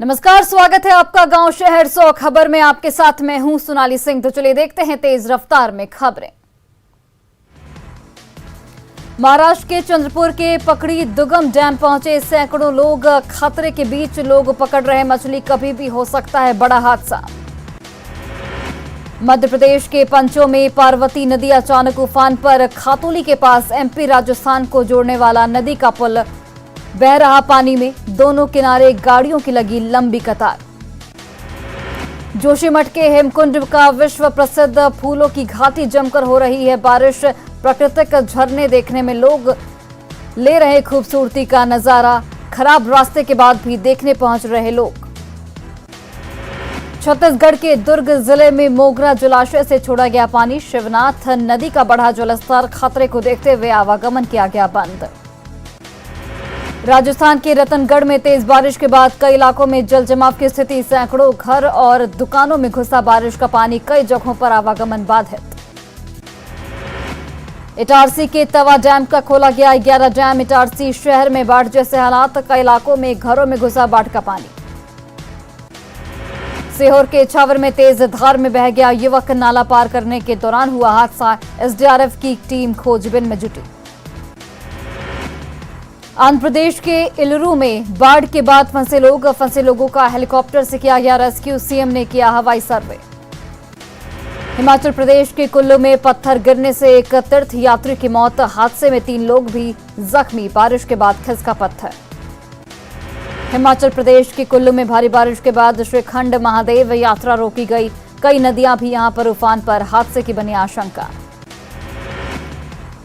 नमस्कार, स्वागत है आपका गांव शहर 100 खबर में। आपके साथ मैं हूं सोनाली सिंह। तो चलिए देखते हैं तेज रफ्तार में खबरें। महाराष्ट्र के चंद्रपुर के पकड़ी दुगम डैम पहुंचे सैकड़ों लोग। खतरे के बीच लोग पकड़ रहे मछली, कभी भी हो सकता है बड़ा हादसा। मध्य प्रदेश के पंचों में पार्वती नदी अचानक उफान पर। खातोली के पास एमपी राजस्थान को जोड़ने वाला नदी का पुल बह रहा पानी में, दोनों किनारे गाड़ियों की लगी लंबी कतार। जोशीमठ के हेमकुंड का विश्व प्रसिद्ध फूलों की घाटी जमकर हो रही है बारिश। प्राकृतिक झरने देखने में लोग ले रहे खूबसूरती का नजारा। खराब रास्ते के बाद भी देखने पहुंच रहे लोग। छत्तीसगढ़ के दुर्ग जिले में मोगरा जलाशय से छोड़ा गया पानी। शिवनाथ नदी का बढ़ा जलस्तर, खतरे को देखते हुए आवागमन किया गया बंद। राजस्थान के रतनगढ़ में तेज बारिश के बाद कई इलाकों में जल जमाव की स्थिति। सैकड़ों घर और दुकानों में घुसा बारिश का पानी, कई जगहों पर आवागमन बाधित। इटारसी के तवा डैम का खोला गया 11 डैम। इटारसी शहर में बाढ़ जैसे हालात, कई इलाकों में घरों में घुसा बाढ़ का पानी। सीहोर के इछावर में तेज धार में बह गया युवक, नाला पार करने के दौरान हुआ हादसा। एसडीआरएफ की टीम खोजबीन में जुटी। आंध्र प्रदेश के इलुरु में बाढ़ के बाद फंसे लोगों का हेलीकॉप्टर से किया गया रेस्क्यू। सीएम ने किया हवाई सर्वे। हिमाचल प्रदेश के कुल्लू में पत्थर गिरने से एक तीर्थ यात्री की मौत। हादसे में 3 लोग भी जख्मी, बारिश के बाद खिसका पत्थर। हिमाचल प्रदेश के कुल्लू में भारी बारिश के बाद श्रीखंड महादेव यात्रा रोकी गई। कई नदियां भी यहां पर उफान पर, हादसे की बनी आशंका।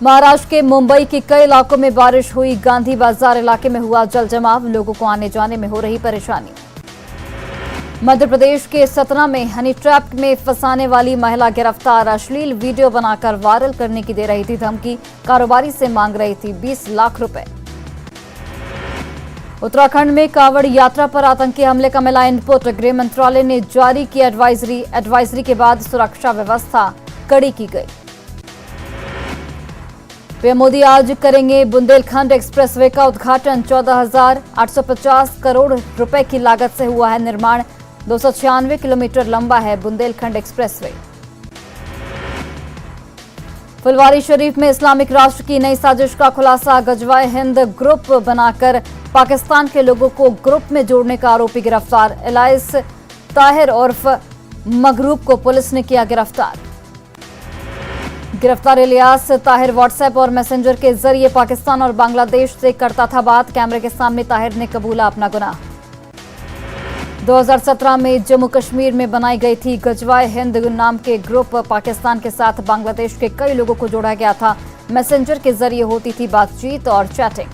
महाराष्ट्र के मुंबई के कई इलाकों में बारिश हुई। गांधी बाजार इलाके में हुआ जल जमाव, लोगों को आने जाने में हो रही परेशानी। मध्य प्रदेश के सतना में हनी ट्रैप में फंसाने वाली महिला गिरफ्तार। अश्लील वीडियो बनाकर वायरल करने की दे रही थी धमकी। कारोबारी से मांग रही थी 20 लाख रुपए। उत्तराखंड में कांवड़ यात्रा पर आतंकी हमले का मिला इनपुट। गृह मंत्रालय ने जारी की एडवाइजरी के बाद सुरक्षा व्यवस्था कड़ी की गई। पीएम मोदी आज करेंगे बुंदेलखंड एक्सप्रेसवे का उद्घाटन। 14,850 करोड़ रुपए की लागत से हुआ है निर्माण। 296 किलोमीटर लंबा है बुंदेलखंड एक्सप्रेसवे। फुलवारी शरीफ में इस्लामिक राष्ट्र की नई साजिश का खुलासा। गजवाए हिंद ग्रुप बनाकर पाकिस्तान के लोगों को ग्रुप में जोड़ने का आरोपी गिरफ्तार। इलाइस ताहिर उर्फ मगरूब को पुलिस ने किया गिरफ्तार। गिरफ्तार इलियास ताहिर व्हाट्सएप और मैसेंजर के जरिए पाकिस्तान और बांग्लादेश से करता था बात। कैमरे के सामने ताहिर ने कबूला अपना गुनाह। 2017 में जम्मू कश्मीर में बनाई गई थी गजवाए हिंद नाम के ग्रुप। पाकिस्तान के साथ बांग्लादेश के कई लोगों को जोड़ा गया था। मैसेंजर के जरिए होती थी बातचीत और चैटिंग।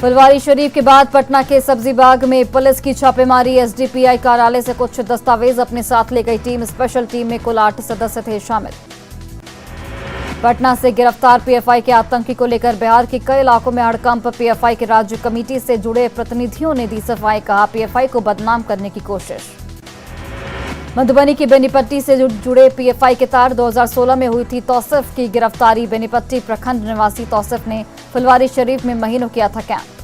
फुलवारी शरीफ के बाद पटना के सब्जी बाग में पुलिस की छापेमारी। एसडीपीआई कार्यालय से कुछ दस्तावेज अपने साथ ले गई टीम। स्पेशल टीम में कुल 8 सदस्य थे शामिल। पटना से गिरफ्तार पीएफआई के आतंकी को लेकर बिहार के कई इलाकों में हड़कंप। पीएफआई के राज्य कमेटी से जुड़े प्रतिनिधियों ने दी सफाई, कहा पीएफआई को बदनाम करने की कोशिश। मधुबनी की बेनीपट्टी से जुड़े पीएफआई के तार। 2016 में हुई थी तौसिफ की गिरफ्तारी। बेनीपट्टी प्रखंड निवासी तौसिफ ने फुलवारी शरीफ में महीनों किया था कैंप।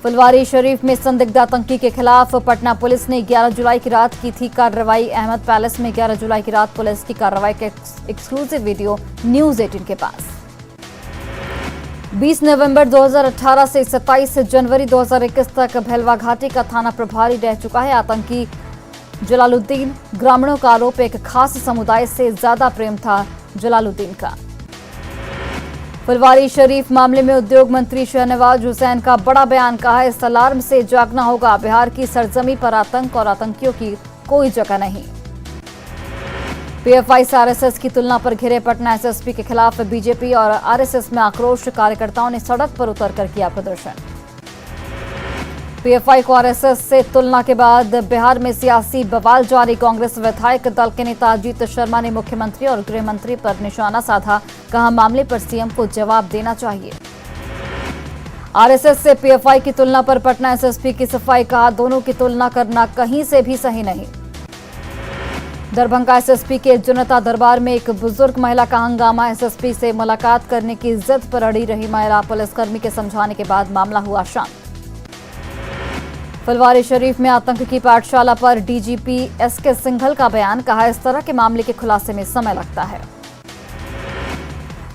फुलवारी शरीफ में संदिग्ध आतंकी के खिलाफ पटना पुलिस ने 11 जुलाई की रात की थी कार्रवाई। अहमद पैलेस में 11 जुलाई की रात पुलिस की कार्रवाई के एक्सक्लूसिव वीडियो न्यूज 18 के पास। 20 नवंबर 2018 से 27 जनवरी 2021 तक भैलवा घाटी का थाना प्रभारी रह चुका है आतंकी जलालुद्दीन। ग्रामीणों का आरोप, एक खास समुदाय से ज्यादा प्रेम था जलालुद्दीन का। फुलवारी शरीफ मामले में उद्योग मंत्री शहनवाज हुसैन का बड़ा बयान, कहा इस अलार्म से जागना होगा। बिहार की सरजमी पर आतंक और आतंकियों की कोई जगह नहीं। पीएफआई से आरएसएस की तुलना पर घिरे पटना एसएसपी के खिलाफ बीजेपी और आरएसएस में आक्रोश। कार्यकर्ताओं ने सड़क पर उतरकर किया प्रदर्शन। पीएफआई को आरएसएस से तुलना के बाद बिहार में सियासी बवाल जारी। कांग्रेस विधायक दल के नेता अजीत शर्मा ने मुख्यमंत्री और गृह मंत्री पर निशाना साधा, कहा मामले पर सीएम को जवाब देना चाहिए। आरएसएस से पीएफआई की तुलना पर पटना एसएसपी की सफाई, कहा दोनों की तुलना करना कहीं से भी सही नहीं। दरभंगा एसएसपी के जनता दरबार में एक बुजुर्ग महिला का हंगामा। एसएसपी से मुलाकात करने की जिद पर अड़ी रही महिला। पुलिसकर्मी के समझाने के बाद मामला हुआ शांत। फुलवारी शरीफ में आतंक की पाठशाला पर डीजीपी एसके सिंघल का बयान, कहा इस तरह के मामले के खुलासे में समय लगता है।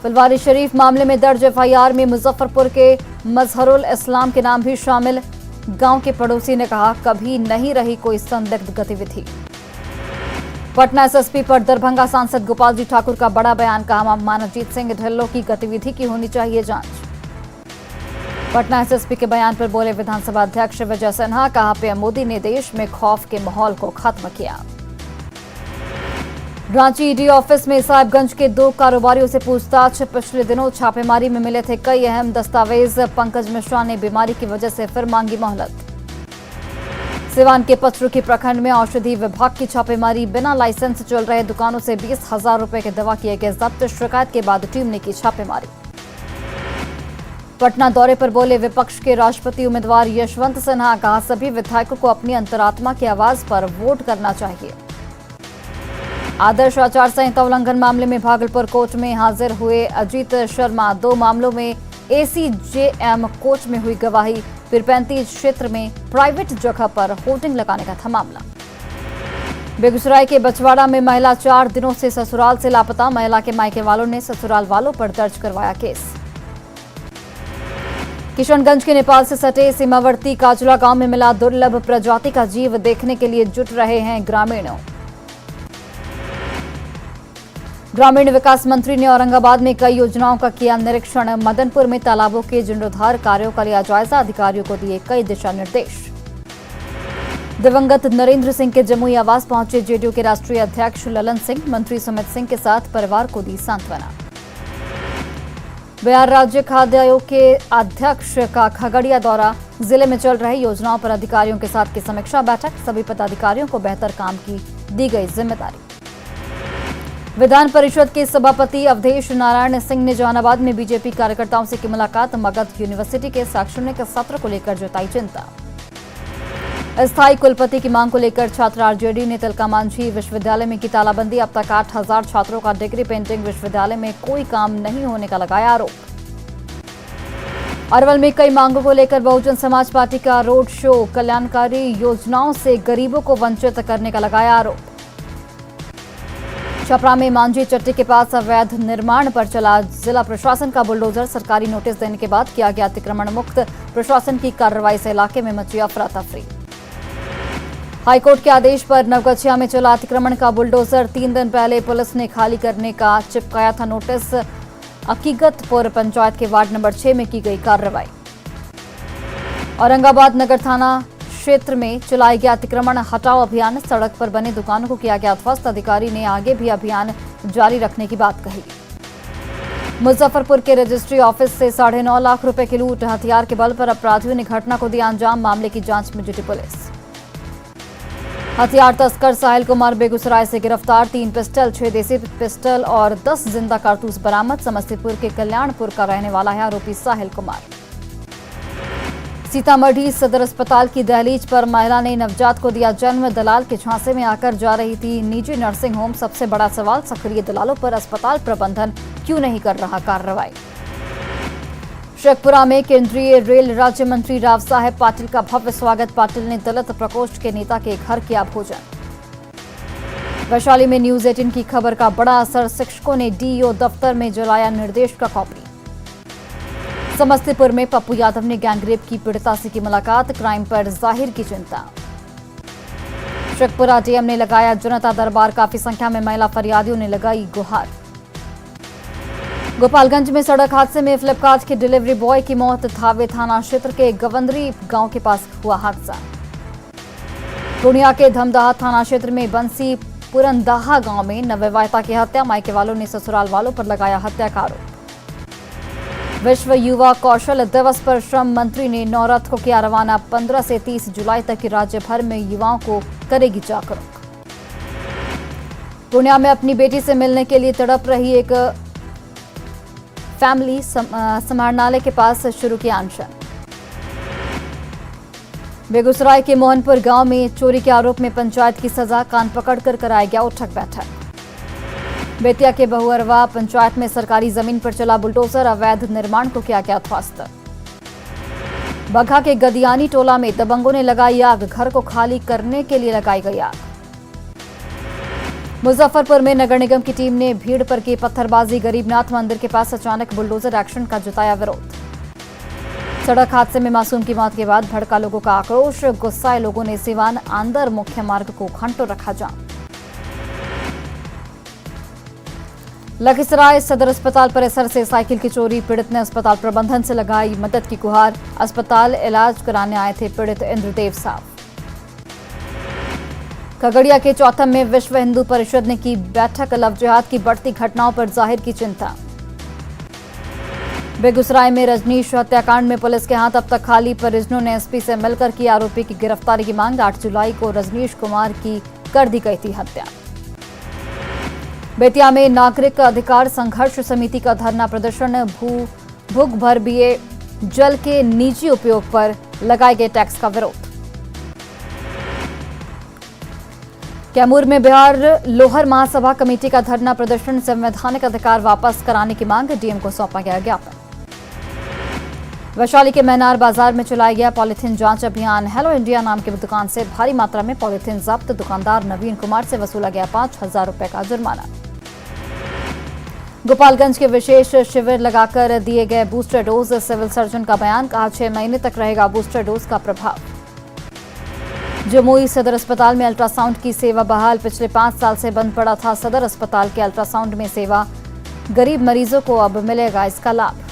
फुलवारी शरीफ मामले में दर्ज एफआईआर में मुजफ्फरपुर के मजहरुल इस्लाम के नाम भी शामिल। गांव के पड़ोसी ने कहा कभी नहीं रही कोई संदिग्ध गतिविधि। पटना एसएसपी पर दरभंगा सांसद गोपाल जी ठाकुर का बड़ा बयान, कहा मानवजीत सिंह ढिल्लों की गतिविधि की होनी चाहिए जांच। पटना एसएसपी के बयान पर बोले विधानसभा अध्यक्ष विजय सिन्हा, कहा पीएम मोदी ने देश में खौफ के माहौल को खत्म किया। रांची ईडी ऑफिस में साहिबगंज के 2 कारोबारियों से पूछताछ, पिछले दिनों छापेमारी में मिले थे कई अहम दस्तावेज। पंकज मिश्रा ने बीमारी की वजह से फिर मांगी मोहलत। सिवान के पचरुखी प्रखंड में औषधि विभाग की छापेमारी, बिना लाइसेंस चल रहे दुकानों से 20,000 रुपए के दवा किए गए जब्त। शिकायत के बाद टीम ने की छापेमारी। पटना दौरे पर बोले विपक्ष के राष्ट्रपति उम्मीदवार यशवंत सिन्हा, कहा सभी विधायकों को अपनी अंतरात्मा की आवाज पर वोट करना चाहिए। आदर्श आचार संहिता उल्लंघन मामले में भागलपुर कोर्ट में हाजिर हुए अजीत शर्मा, 2 मामलों में एसीजेएम कोर्ट में हुई गवाही। पीरपैंती क्षेत्र में प्राइवेट जगह पर होर्डिंग लगाने का था मामला। बेगूसराय के बछवाड़ा में महिला 4 दिनों से ससुराल से लापता, महिला के मायके वालों ने ससुराल वालों पर दर्ज करवाया केस। किशनगंज के नेपाल से सटे सीमावर्ती काजुला गांव में मिला दुर्लभ प्रजाति का जीव, देखने के लिए जुट रहे हैं ग्रामीणों। ग्रामीण विकास मंत्री ने औरंगाबाद में कई योजनाओं का किया निरीक्षण। मदनपुर में तालाबों के जीर्णोद्धार कार्यों का लिया जायजा, अधिकारियों को दिए कई दिशा निर्देश। दिवंगत नरेंद्र सिंह के जमुई आवास पहुंचे जेडीयू के राष्ट्रीय अध्यक्ष ललन सिंह, मंत्री सुमित सिंह के साथ परिवार को दी सांत्वना। बिहार राज्य खाद्य आयोग के अध्यक्ष का खगड़िया दौरा, जिले में चल रही योजनाओं पर अधिकारियों के साथ की समीक्षा बैठक, सभी पदाधिकारियों को बेहतर काम की दी गई जिम्मेदारी। विधान परिषद के सभापति अवधेश नारायण सिंह ने जहानाबाद में बीजेपी कार्यकर्ताओं से की मुलाकात, मगध यूनिवर्सिटी के शैक्षणिक सत्र को लेकर जताई चिंता। अस्थायी कुलपति की मांग को लेकर छात्र आरजेडी ने तिलका मांझी विश्वविद्यालय में की तालाबंदी, अब तक 8,000 छात्रों का डिग्री पेंटिंग विश्वविद्यालय में कोई काम नहीं होने का लगाया आरोप। अरवल में कई मांगों को लेकर बहुजन समाज पार्टी का रोड शो, कल्याणकारी योजनाओं से गरीबों को वंचित करने का लगाया आरोप। छपरा में मांझी चट्टी के पास अवैध निर्माण पर चला जिला प्रशासन का बुलडोजर, सरकारी नोटिस देने के बाद किया गया अतिक्रमण मुक्त। प्रशासन की कार्रवाई से इलाके में मची अफरा तफरी। हाईकोर्ट के आदेश पर नवगछिया में चला अतिक्रमण का बुलडोजर, 3 दिन पहले पुलिस ने खाली करने का चिपकाया था नोटिस। हकीकतपुर पंचायत के वार्ड नंबर 6 में की गई कार्रवाई। औरंगाबाद नगर थाना क्षेत्र में चलाया गया अतिक्रमण हटाओ अभियान, सड़क पर बने दुकानों को किया गया ध्वस्त। अधिकारी ने आगे भी अभियान जारी रखने की बात कही। मुजफ्फरपुर के रजिस्ट्री ऑफिस से 9.5 लाख रुपए की लूट, हथियार के बल पर अपराधियों ने घटना को दिया अंजाम, मामले की जांच में जुटी पुलिस। हथियार तस्कर साहिल कुमार बेगूसराय से गिरफ्तार, 3 पिस्टल, 6 देसी पिस्टल और 10 जिंदा कारतूस बरामद। समस्तीपुर के कल्याणपुर का रहने वाला है आरोपी साहिल कुमार। सीतामढ़ी सदर अस्पताल की दहलीज पर महिला ने नवजात को दिया जन्म, दलाल के झांसे में आकर जा रही थी निजी नर्सिंग होम। सबसे बड़ा सवाल, सक्रिय दलालों पर अस्पताल प्रबंधन क्यों नहीं कर रहा कार्रवाई। शेखपुरा में केंद्रीय रेल राज्य मंत्री राव साहेब पाटिल का भव्य स्वागत, पाटिल ने दलित प्रकोष्ठ के नेता के घर किया भोजन। वैशाली में न्यूज 18 की खबर का बड़ा असर, शिक्षकों ने डीईओ दफ्तर में जलाया निर्देश का कॉपी। समस्तीपुर में पप्पू यादव ने गैंगरेप की पीड़िता से की मुलाकात, क्राइम पर जाहिर की चिंता। शेखपुरा डीएम ने लगाया जनता दरबार, काफी संख्या में महिला फरियादियों ने लगाई गुहार। गोपालगंज में सड़क हादसे में फ्लिपकार्ट के डिलीवरी बॉय की मौत, थावे थाना क्षेत्र के गवंदरी गांव के पास हुआ हादसा। पूर्णिया के धमदाहा थाना क्षेत्र में बंसी पुरंदाहा गांव में नवविवाहिता की हत्या, मायके वालों ने ससुराल वालों पर लगाया हत्या का आरोप। विश्व युवा कौशल दिवस पर श्रम मंत्री ने नौरथ को किया रवाना, 15 से 30 जुलाई तक राज्य भर में युवाओं को करेगी जागरूक। पूर्णिया में अपनी बेटी से मिलने के लिए तड़प रही एक फैमिली समाहरणालय के पास शुरू किया अनशन। बेगूसराय के मोहनपुर गांव में चोरी के आरोप में पंचायत की सजा, कान पकड़कर कराया गया उठक बैठक। बेतिया के बहुअरवा पंचायत में सरकारी जमीन पर चला बुलडोजर, अवैध निर्माण को किया गया ध्वस्त। बगहा के गदियानी टोला में दबंगों ने लगाई आग, घर को खाली करने के लिए लगाई गई आग। मुजफ्फरपुर में नगर निगम की टीम ने भीड़ पर की पत्थरबाजी, गरीबनाथ मंदिर के पास अचानक बुलडोजर एक्शन का जताया विरोध। सड़क हादसे में मासूम की मौत के बाद भड़का लोगों का आक्रोश, गुस्साए लोगों ने सिवान आंदर मुख्य मार्ग को घंटों रखा जाम। लखीसराय सदर अस्पताल परिसर से साइकिल की चोरी, पीड़ित ने अस्पताल प्रबंधन से लगाई मदद की गुहार। अस्पताल इलाज कराने आए थे पीड़ित इंद्रदेव साहब। खगड़िया के चौथम में विश्व हिंदू परिषद ने की बैठक, लव जिहाद की बढ़ती घटनाओं पर जाहिर की चिंता। बेगूसराय में रजनीश हत्याकांड में पुलिस के हाथ अब तक खाली, परिजनों ने एसपी से मिलकर की आरोपी की गिरफ्तारी की मांग। 8 जुलाई को रजनीश कुमार की कर दी गई थी हत्या। बेतिया में नागरिक अधिकार संघर्ष समिति का धरना प्रदर्शन, भूगर्भीय जल के निजी उपयोग पर लगाए गए टैक्स का विरोध। कैमूर में बिहार लोहर महासभा कमेटी का धरना प्रदर्शन, संवैधानिक अधिकार वापस कराने की मांग, डीएम को सौंपा गया ज्ञापन। वैशाली के मैनार बाजार में चलाया गया पॉलीथीन जांच अभियान, हेलो इंडिया नाम की दुकान से भारी मात्रा में पॉलीथीन जब्त, दुकानदार नवीन कुमार से वसूला गया 5,000 रुपए का जुर्माना। गोपालगंज के विशेष शिविर लगाकर दिए गए बूस्टर डोज, सिविल सर्जन का बयान, कहा 6 महीने तक रहेगा बूस्टर डोज का प्रभाव। जमुई सदर अस्पताल में अल्ट्रासाउंड की सेवा बहाल, पिछले 5 साल से बंद पड़ा था सदर अस्पताल के अल्ट्रासाउंड में सेवा, गरीब मरीजों को अब मिलेगा इसका लाभ।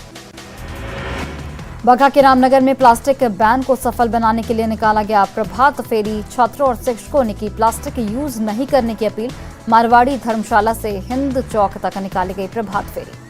बगहा के रामनगर में प्लास्टिक बैन को सफल बनाने के लिए निकाला गया प्रभात फेरी, छात्रों और शिक्षकों ने की प्लास्टिक यूज नहीं करने की अपील। मारवाड़ी धर्मशाला से हिंद चौक तक निकाली गई प्रभात फेरी।